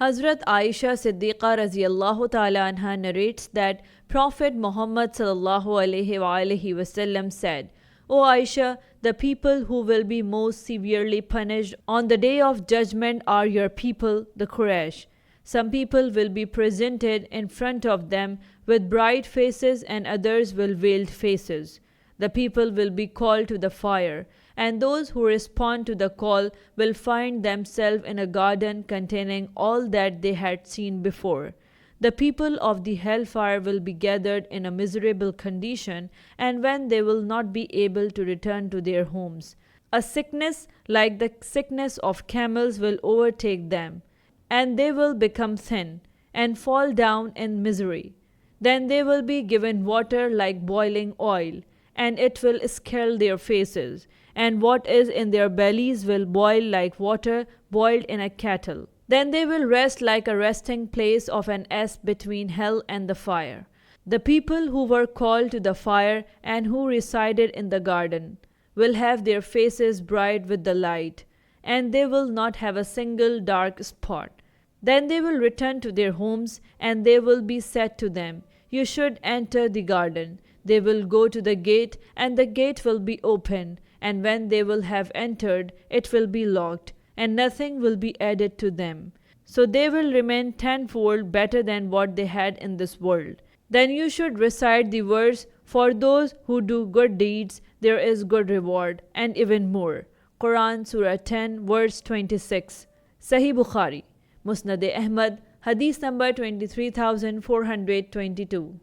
Hazrat Aisha Siddiqa raziyallahu ta'ala anha narrates that Prophet Mohammad S.A.W. said, O Aisha, the people who will be most severely punished on the day of judgment are your people, the Quraysh. Some people will be presented in front of them with bright faces and others with veiled faces. The people will be called to the fire, and those who respond to the call will find themselves in a garden containing all that they had seen before. The people of the hellfire will be gathered in a miserable condition, and when they will not be able to return to their homes. A sickness like the sickness of camels will overtake them, and they will become thin and fall down in misery. Then they will be given water like boiling oil, and it will scald their faces, and what is in their bellies will boil like water boiled in a kettle. Then they will rest like a resting place of an ass between hell and the fire. The people who were called to the fire and who resided in the garden will have their faces bright with the light, and they will not have a single dark spot. Then they will return to their homes, and they will be said to them, You should enter the garden. They will go to the gate, and the gate will be open, and when they will have entered, it will be locked, and nothing will be added to them. So they will remain tenfold better than what they had in this world. Then you should recite the verse, For those who do good deeds, there is good reward, and even more. Quran Surah 10, verse 26. Sahih Bukhari. Musnad Ahmad Hadith number 23422.